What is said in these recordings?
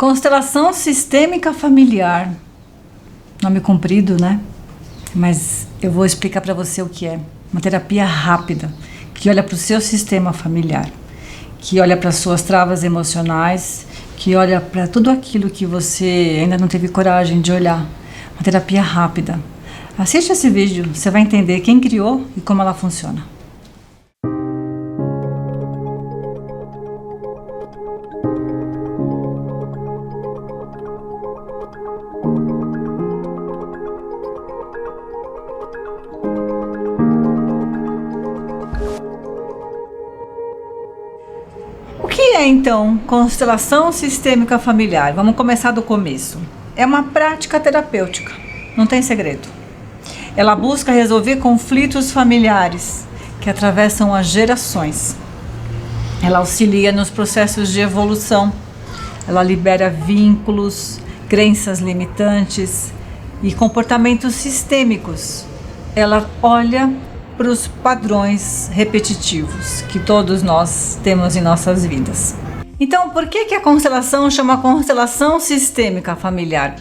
Constelação sistêmica familiar. Nome comprido, né? Mas eu vou explicar para você o que é. Uma terapia rápida, que olha para o seu sistema familiar, que olha para as suas travas emocionais, que olha para tudo aquilo que você ainda não teve coragem de olhar. Uma terapia rápida. Assiste esse vídeo, você vai entender quem criou e como ela funciona. O que é então constelação sistêmica familiar? Vamos começar do começo. É uma prática terapêutica, não tem segredo. Ela busca resolver conflitos familiares que atravessam as gerações. Ela auxilia nos processos de evolução. Ela libera vínculos, crenças limitantes e comportamentos sistêmicos. Ela olha para os padrões repetitivos que todos nós temos em nossas vidas. Então, por que a constelação chama constelação sistêmica familiar?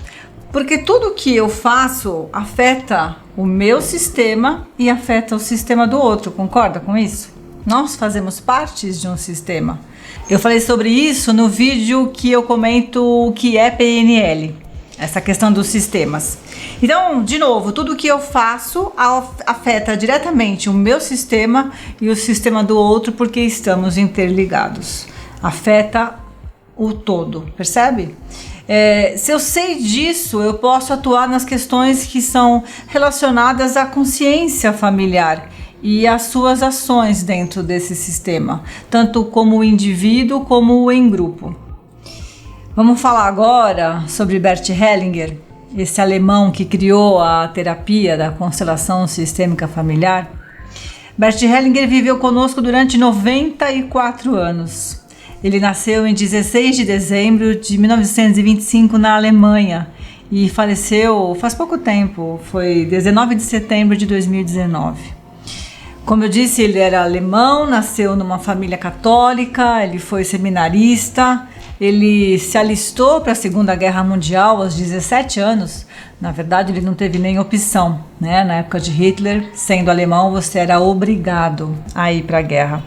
Porque tudo que eu faço afeta o meu sistema e afeta o sistema do outro, concorda com isso? Nós fazemos parte de um sistema. Eu falei sobre isso no vídeo que eu comento o que é PNL, essa questão dos sistemas. Então, de novo, tudo que eu faço afeta diretamente o meu sistema e o sistema do outro, porque estamos interligados. Afeta o todo, percebe? Se eu sei disso, eu posso atuar nas questões que são relacionadas à consciência familiar e às suas ações dentro desse sistema, tanto como indivíduo como em grupo. Vamos falar agora sobre Bert Hellinger, esse alemão que criou a terapia da constelação sistêmica familiar. Bert Hellinger viveu conosco durante 94 anos. Ele nasceu em 16 de dezembro de 1925 na Alemanha e faleceu faz pouco tempo, foi 19 de setembro de 2019. Como eu disse, ele era alemão, nasceu numa família católica, ele foi seminarista, ele se alistou para a Segunda Guerra Mundial aos 17 anos. Na verdade, ele não teve nem opção, né? Na época de Hitler, sendo alemão, você era obrigado a ir para a guerra.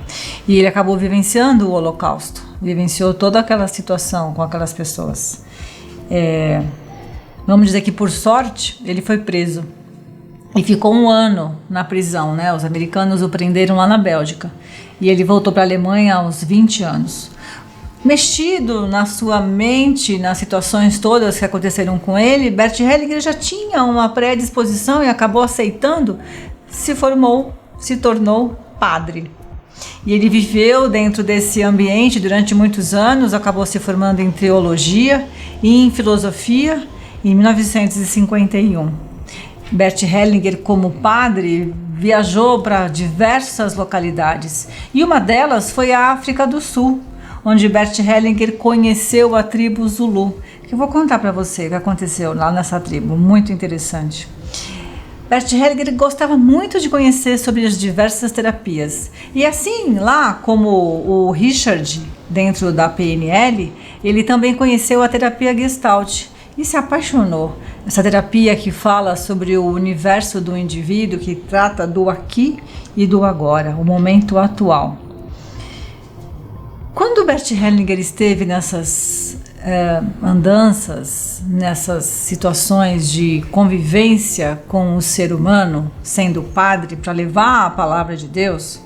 E ele acabou vivenciando o Holocausto, vivenciou toda aquela situação com aquelas pessoas. Vamos dizer que, por sorte, ele foi preso e ficou 1 ano na prisão, né? Os americanos o prenderam lá na Bélgica e ele voltou para a Alemanha aos 20 anos. Mexido na sua mente, nas situações todas que aconteceram com ele, Bert Hellinger já tinha uma predisposição e acabou aceitando, se formou, se tornou padre. E ele viveu dentro desse ambiente durante muitos anos, acabou se formando em teologia e em filosofia em 1951. Bert Hellinger, como padre, viajou para diversas localidades e uma delas foi a África do Sul, onde Bert Hellinger conheceu a tribo Zulu, que eu vou contar para você o que aconteceu lá nessa tribo, muito interessante. Bert Hellinger gostava muito de conhecer sobre as diversas terapias, e assim, lá como o Richard, dentro da PNL, ele também conheceu a terapia Gestalt e se apaixonou. Essa terapia que fala sobre o universo do indivíduo, que trata do aqui e do agora, o momento atual. Quando Bert Hellinger esteve nessas andanças, nessas situações de convivência com o ser humano, sendo padre para levar a palavra de Deus,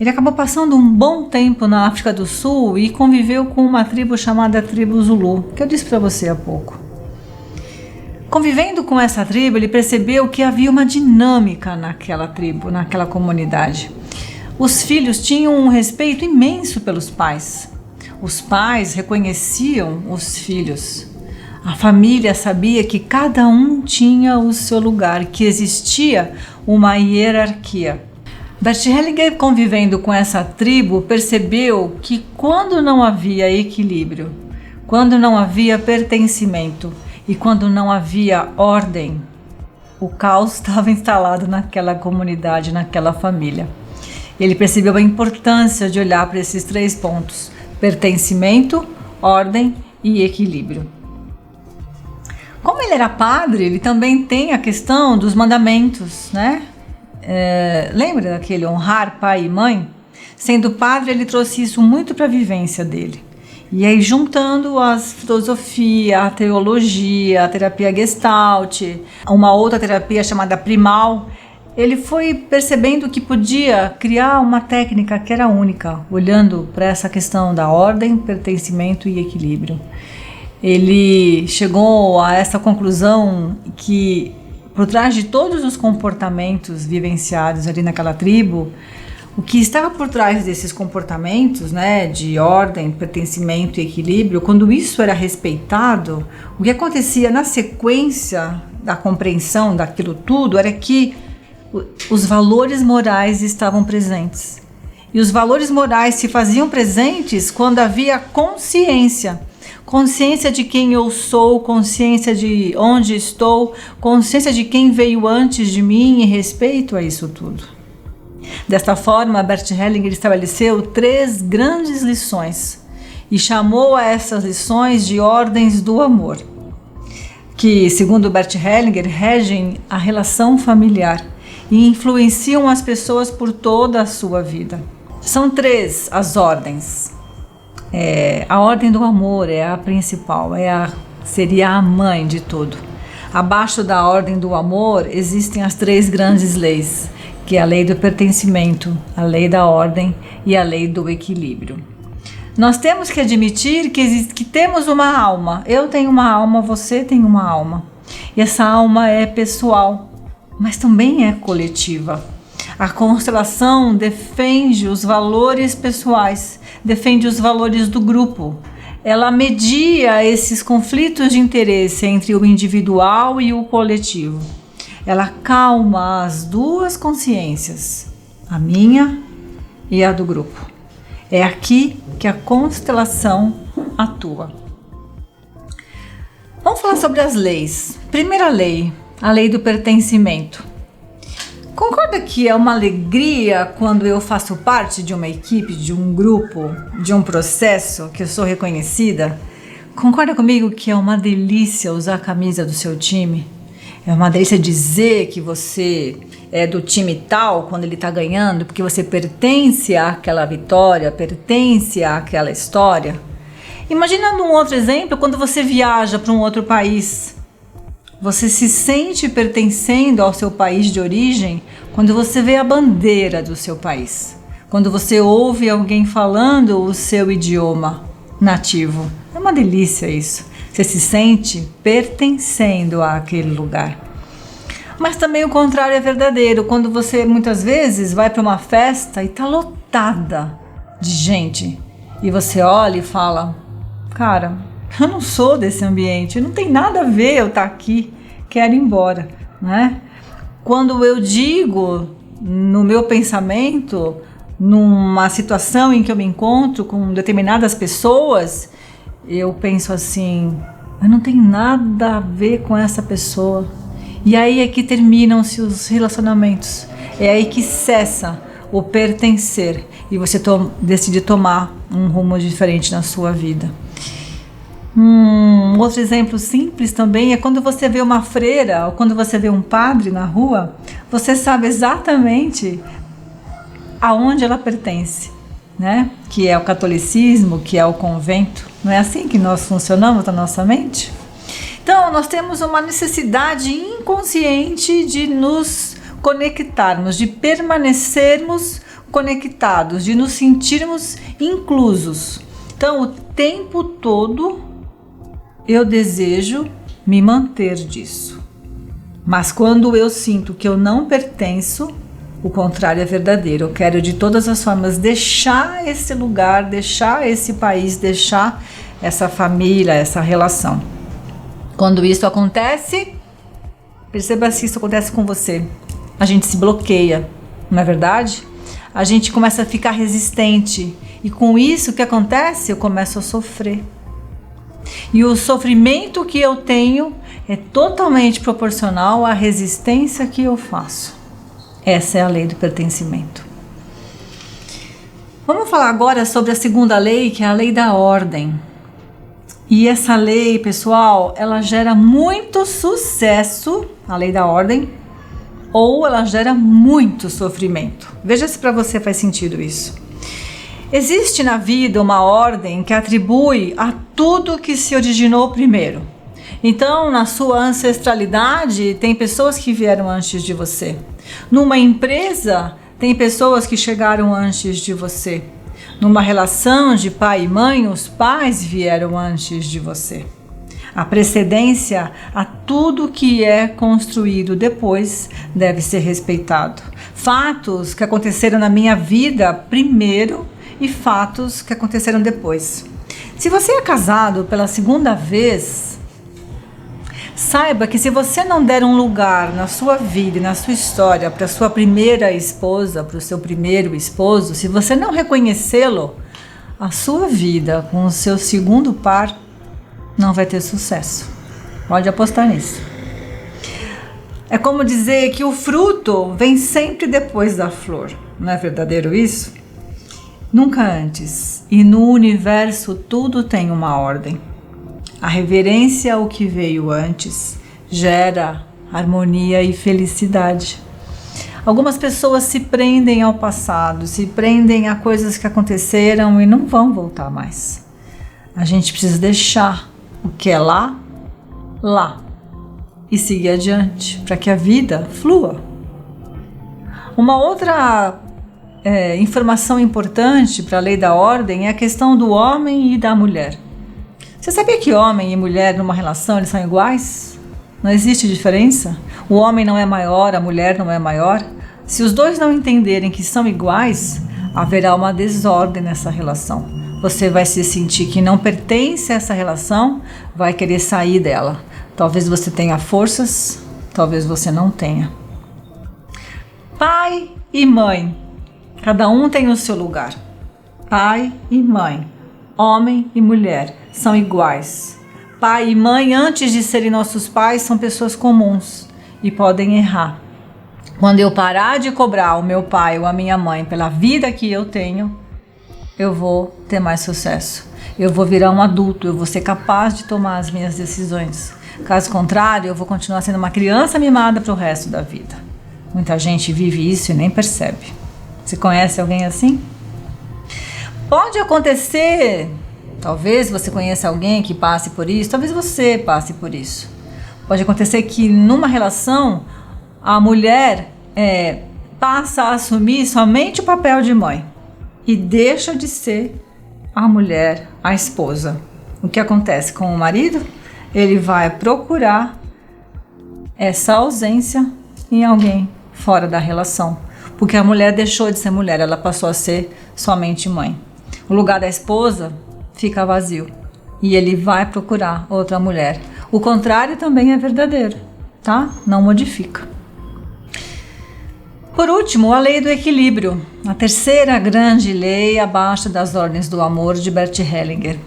ele acabou passando um bom tempo na África do Sul e conviveu com uma tribo chamada tribo Zulu, que eu disse para você há pouco. Convivendo com essa tribo, ele percebeu que havia uma dinâmica naquela tribo, naquela comunidade. Os filhos tinham um respeito imenso pelos pais. Os pais reconheciam os filhos. A família sabia que cada um tinha o seu lugar, que existia uma hierarquia. Bert Hellinger, convivendo com essa tribo, percebeu que quando não havia equilíbrio, quando não havia pertencimento e quando não havia ordem, o caos estava instalado naquela comunidade, naquela família. Ele percebeu a importância de olhar para esses 3 pontos: pertencimento, ordem e equilíbrio. Como ele era padre, ele também tem a questão dos mandamentos, né? Lembra daquele honrar pai e mãe? Sendo padre, ele trouxe isso muito para a vivência dele. E aí, juntando as filosofia, a teologia, a terapia Gestalt, uma outra terapia chamada Primal, ele foi percebendo que podia criar uma técnica que era única, olhando para essa questão da ordem, pertencimento e equilíbrio. Ele chegou a essa conclusão que, por trás de todos os comportamentos vivenciados ali naquela tribo, o que estava por trás desses comportamentos, né, de ordem, pertencimento e equilíbrio, quando isso era respeitado, o que acontecia na sequência da compreensão daquilo tudo era que os valores morais estavam presentes. E os valores morais se faziam presentes quando havia consciência. Consciência de quem eu sou, consciência de onde estou, consciência de quem veio antes de mim e respeito a isso tudo. Desta forma, Bert Hellinger estabeleceu 3 grandes lições e chamou a essas lições de ordens do amor, que, segundo Bert Hellinger, regem a relação familiar e influenciam as pessoas por toda a sua vida. São 3 as ordens. A ordem do amor é a principal, seria a mãe de tudo. Abaixo da ordem do amor existem as 3 grandes leis, que é a lei do pertencimento, a lei da ordem e a lei do equilíbrio. Nós temos que admitir que temos uma alma. Eu tenho uma alma, você tem uma alma. E essa alma é pessoal, mas também é coletiva. A constelação defende os valores pessoais, defende os valores do grupo. Ela media esses conflitos de interesse entre o individual e o coletivo. Ela calma as 2 consciências, a minha e a do grupo. É aqui que a constelação atua. Vamos falar sobre as leis. Primeira lei, a lei do pertencimento. Concorda que é uma alegria quando eu faço parte de uma equipe, de um grupo, de um processo, que eu sou reconhecida? Concorda comigo que é uma delícia usar a camisa do seu time? É uma delícia dizer que você é do time tal quando ele está ganhando, porque você pertence àquela vitória, pertence àquela história. Imagina um outro exemplo, quando você viaja para um outro país. Você se sente pertencendo ao seu país de origem quando você vê a bandeira do seu país. Quando você ouve alguém falando o seu idioma nativo. É uma delícia isso. Você se sente pertencendo àquele lugar. Mas também o contrário é verdadeiro. Quando você muitas vezes vai para uma festa e está lotada de gente. E você olha e fala, cara, eu não sou desse ambiente. Não tem nada a ver eu estar aqui. Quero ir embora, né? Quando eu digo no meu pensamento, numa situação em que eu me encontro com determinadas pessoas, eu penso assim, eu não tenho nada a ver com essa pessoa. E aí é que terminam-se os relacionamentos. É aí que cessa o pertencer e você decide tomar um rumo diferente na sua vida. Outro exemplo simples também é quando você vê uma freira ou quando você vê um padre na rua, você sabe exatamente aonde ela pertence, né? Que é o catolicismo, que é o convento. Não é assim que nós funcionamos na nossa mente? Então, nós temos uma necessidade inconsciente de nos conectarmos, de permanecermos conectados, de nos sentirmos inclusos. Então, o tempo todo eu desejo me manter disso. Mas quando eu sinto que eu não pertenço, o contrário é verdadeiro. Eu quero de todas as formas deixar esse lugar, deixar esse país, deixar essa família, essa relação. Quando isso acontece, perceba se isso acontece com você. A gente se bloqueia, não é verdade? A gente começa a ficar resistente. E com isso, o que acontece? Eu começo a sofrer. E o sofrimento que eu tenho é totalmente proporcional à resistência que eu faço. Essa é a lei do pertencimento. Vamos falar agora sobre a segunda lei, que é a lei da ordem. E essa lei, pessoal, ela gera muito sucesso, a lei da ordem, ou ela gera muito sofrimento. Veja se para você faz sentido isso. Existe na vida uma ordem que atribui a tudo que se originou primeiro. Então, na sua ancestralidade, tem pessoas que vieram antes de você. Numa empresa, tem pessoas que chegaram antes de você. Numa relação de pai e mãe, os pais vieram antes de você. A precedência a tudo que é construído depois deve ser respeitado. Fatos que aconteceram na minha vida primeiro e fatos que aconteceram depois. Se você é casado pela segunda vez, saiba que se você não der um lugar na sua vida e na sua história para sua primeira esposa, para o seu primeiro esposo, se você não reconhecê-lo, a sua vida com o seu segundo par não vai ter sucesso. Pode apostar nisso. É como dizer que o fruto vem sempre depois da flor. Não é verdadeiro isso? Nunca antes. E no universo tudo tem uma ordem. A reverência ao que veio antes gera harmonia e felicidade. Algumas pessoas se prendem ao passado, se prendem a coisas que aconteceram e não vão voltar mais. A gente precisa deixar o que é lá, lá, e seguir adiante, para que a vida flua. Uma outra informação importante para a lei da ordem é a questão do homem e da mulher. Você sabia que homem e mulher numa relação eles são iguais? Não existe diferença? O homem não é maior, a mulher não é maior. Se os dois não entenderem que são iguais, haverá uma desordem nessa relação. Você vai se sentir que não pertence a essa relação, vai querer sair dela. Talvez você tenha forças, talvez você não tenha. Pai e mãe, cada um tem o seu lugar. Pai e mãe, homem e mulher, são iguais. Pai e mãe, antes de serem nossos pais, são pessoas comuns e podem errar. Quando eu parar de cobrar o meu pai ou a minha mãe pela vida que eu tenho, eu vou ter mais sucesso. Eu vou virar um adulto, eu vou ser capaz de tomar as minhas decisões. Caso contrário, eu vou continuar sendo uma criança mimada para o resto da vida. Muita gente vive isso e nem percebe. Você conhece alguém assim? Pode acontecer, talvez você conheça alguém que passe por isso, talvez você passe por isso. Pode acontecer que numa relação a mulher passa a assumir somente o papel de mãe e deixa de ser a mulher, a esposa. O que acontece com o marido? Ele vai procurar essa ausência em alguém fora da relação, porque a mulher deixou de ser mulher, ela passou a ser somente mãe. O lugar da esposa fica vazio e ele vai procurar outra mulher. O contrário também é verdadeiro, tá? Não modifica. Por último, a lei do equilíbrio, a terceira grande lei abaixo das ordens do amor de Bert Hellinger.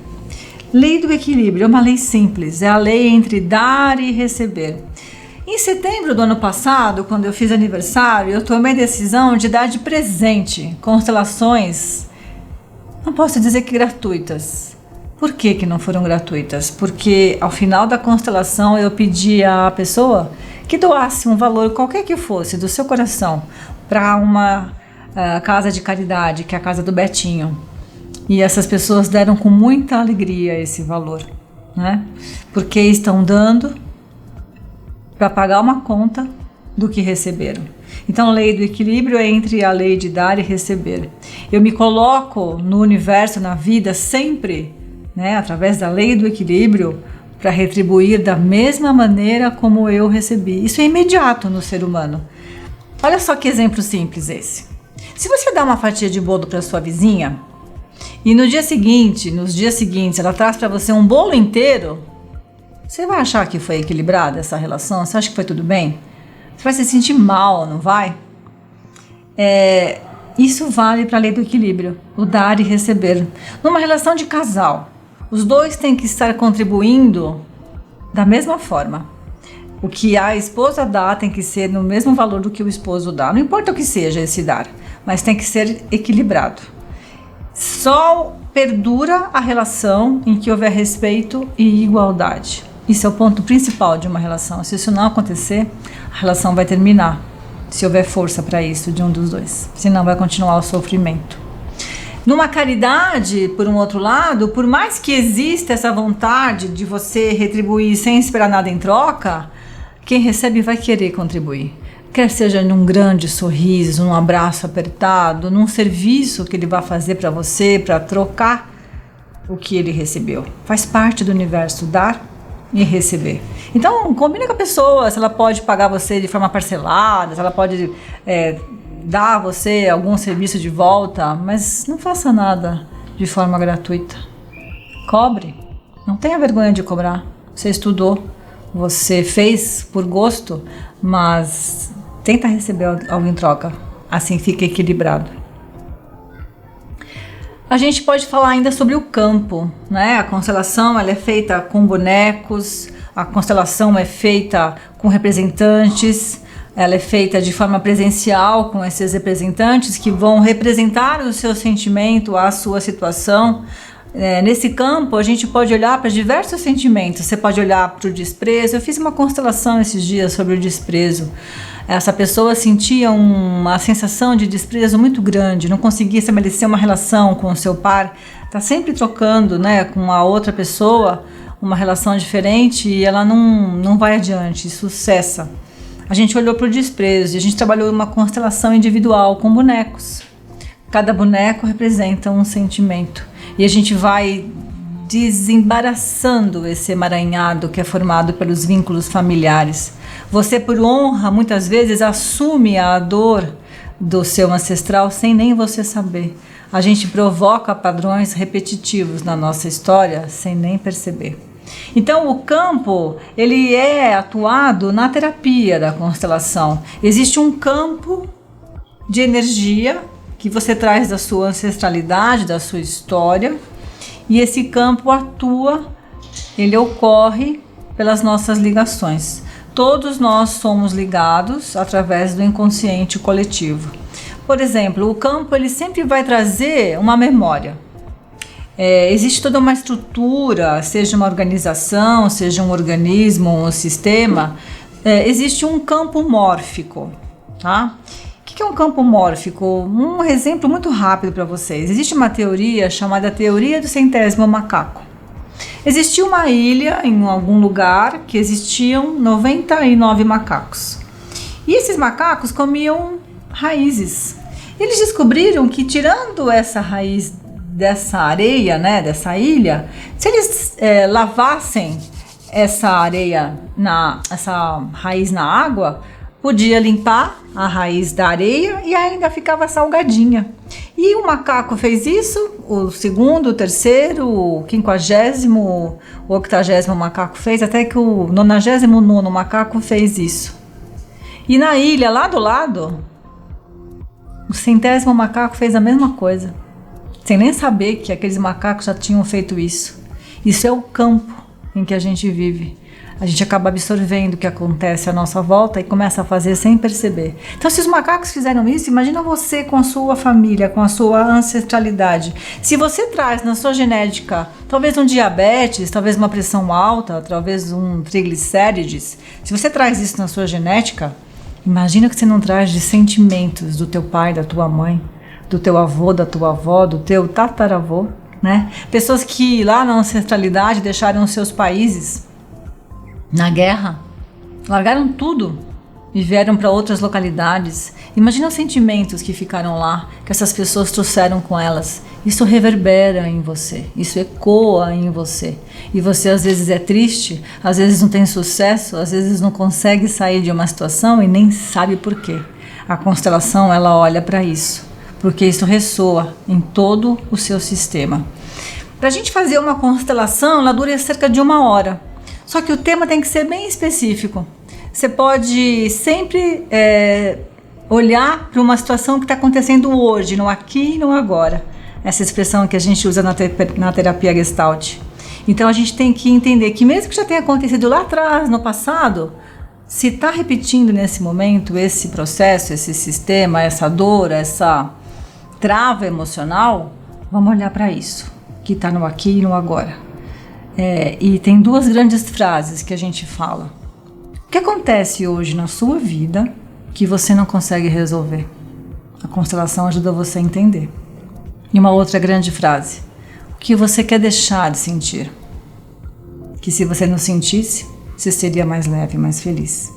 Lei do equilíbrio é uma lei simples, é a lei entre dar e receber. Em setembro do ano passado, quando eu fiz aniversário, eu tomei a decisão de dar de presente constelações, não posso dizer que gratuitas. Por que não foram gratuitas? Porque ao final da constelação eu pedi à pessoa que doasse um valor qualquer que fosse do seu coração para uma casa de caridade, que é a casa do Betinho. E essas pessoas deram com muita alegria esse valor, né? Porque estão dando para pagar uma conta do que receberam. Então a lei do equilíbrio é entre a lei de dar e receber. Eu me coloco no universo, na vida, sempre, né, através da lei do equilíbrio, para retribuir da mesma maneira como eu recebi. Isso é imediato no ser humano. Olha só que exemplo simples esse. Se você dá uma fatia de bolo para sua vizinha e nos dias seguintes ela traz para você um bolo inteiro, você vai achar que foi equilibrada essa relação? Você acha que foi tudo bem? Você vai se sentir mal, não vai? Isso vale para a lei do equilíbrio, o dar e receber. Numa relação de casal, os dois têm que estar contribuindo da mesma forma. O que a esposa dá tem que ser no mesmo valor do que o esposo dá. Não importa o que seja esse dar, mas tem que ser equilibrado. Só perdura a relação em que houver respeito e igualdade. Isso é o ponto principal de uma relação. Se isso não acontecer, a relação vai terminar. Se houver força para isso de um dos dois. Senão vai continuar o sofrimento. Numa caridade, por um outro lado, por mais que exista essa vontade de você retribuir sem esperar nada em troca, quem recebe vai querer contribuir. Quer seja num grande sorriso, num abraço apertado, num serviço que ele vai fazer para você, para trocar o que ele recebeu. Faz parte do universo dar e receber. Então, combina com a pessoa, se ela pode pagar você de forma parcelada, se ela pode dar a você algum serviço de volta, mas não faça nada de forma gratuita. Cobre. Não tenha vergonha de cobrar. Você estudou, você fez por gosto, mas tenta receber algo em troca. Assim fica equilibrado. A gente pode falar ainda sobre o campo, né? A constelação ela é feita com bonecos, a constelação é feita com representantes, ela é feita de forma presencial com esses representantes que vão representar o seu sentimento, a sua situação. Nesse campo a gente pode olhar para diversos sentimentos. Você pode olhar para o desprezo. Eu fiz uma constelação esses dias sobre o desprezo. Essa pessoa sentia uma sensação de desprezo muito grande, não conseguia estabelecer uma relação com o seu par, está sempre trocando, né, com a outra pessoa uma relação diferente e ela não vai adiante, isso cessa. A gente olhou para o desprezo e a gente trabalhou uma constelação individual com bonecos. Cada boneco representa um sentimento e a gente vai desembaraçando esse emaranhado que é formado pelos vínculos familiares. Você, por honra, muitas vezes assume a dor do seu ancestral sem nem você saber. A gente provoca padrões repetitivos na nossa história sem nem perceber. Então, o campo, ele é atuado na terapia da constelação. Existe um campo de energia que você traz da sua ancestralidade, da sua história, e esse campo atua, ele ocorre pelas nossas ligações. Todos nós somos ligados através do inconsciente coletivo. Por exemplo, o campo ele sempre vai trazer uma memória. Existe toda uma estrutura, seja uma organização, seja um organismo, um sistema, existe um campo mórfico, tá? O que é um campo mórfico? Um exemplo muito rápido para vocês. Existe uma teoria chamada teoria do 100º macaco. Existia uma ilha em algum lugar que existiam 99 macacos. E esses macacos comiam raízes. Eles descobriram que tirando essa raiz dessa areia, né, dessa ilha, se eles lavassem essa areia, essa raiz na água, podia limpar a raiz da areia e ainda ficava salgadinha. E o macaco fez isso, o segundo, o terceiro, o 50º, o 80º macaco fez, até que o 99º macaco fez isso. E na ilha, lá do lado, o 100º macaco fez a mesma coisa, sem nem saber que aqueles macacos já tinham feito isso. Isso é o campo em que a gente vive. A gente acaba absorvendo o que acontece à nossa volta e começa a fazer sem perceber. Então, se os macacos fizeram isso, imagina você com a sua família, com a sua ancestralidade. Se você traz na sua genética, talvez um diabetes, talvez uma pressão alta, talvez um triglicérides, se você traz isso na sua genética, imagina que você não traz de sentimentos do teu pai, da tua mãe, do teu avô, da tua avó, do teu tataravô, né? Pessoas que lá na ancestralidade deixaram os seus países na guerra, largaram tudo e vieram para outras localidades. Imagina os sentimentos que ficaram lá, que essas pessoas trouxeram com elas. Isso reverbera em você, isso ecoa em você. E você às vezes é triste, às vezes não tem sucesso, às vezes não consegue sair de uma situação e nem sabe por quê. A constelação, ela olha para isso, porque isso ressoa em todo o seu sistema. Para a gente fazer uma constelação, ela dura cerca de 1 hora. Só que o tema tem que ser bem específico. Você pode sempre olhar para uma situação que está acontecendo hoje, no aqui e no agora. Essa expressão que a gente usa na terapia Gestalt. Então a gente tem que entender que mesmo que já tenha acontecido lá atrás, no passado, se está repetindo nesse momento esse processo, esse sistema, essa dor, essa trava emocional, Vamos olhar para isso, que está no aqui e no agora. E tem duas grandes frases que a gente fala. O que acontece hoje na sua vida que você não consegue resolver? A constelação ajuda você a entender. E uma outra grande frase. O que você quer deixar de sentir? Que se você não sentisse, você seria mais leve, mais feliz.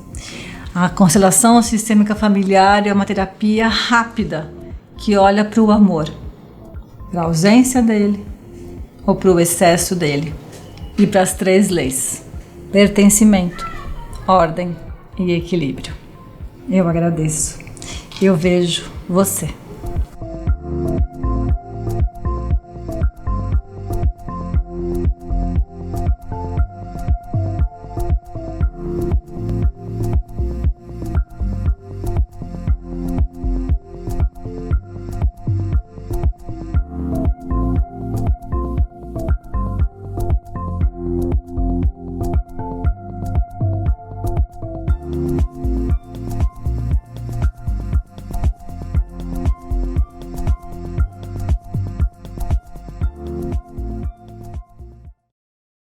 A constelação sistêmica familiar é uma terapia rápida que olha para o amor, para a ausência dele ou para o excesso dele, e para as 3 leis: pertencimento, ordem e equilíbrio. Eu agradeço. Eu vejo você.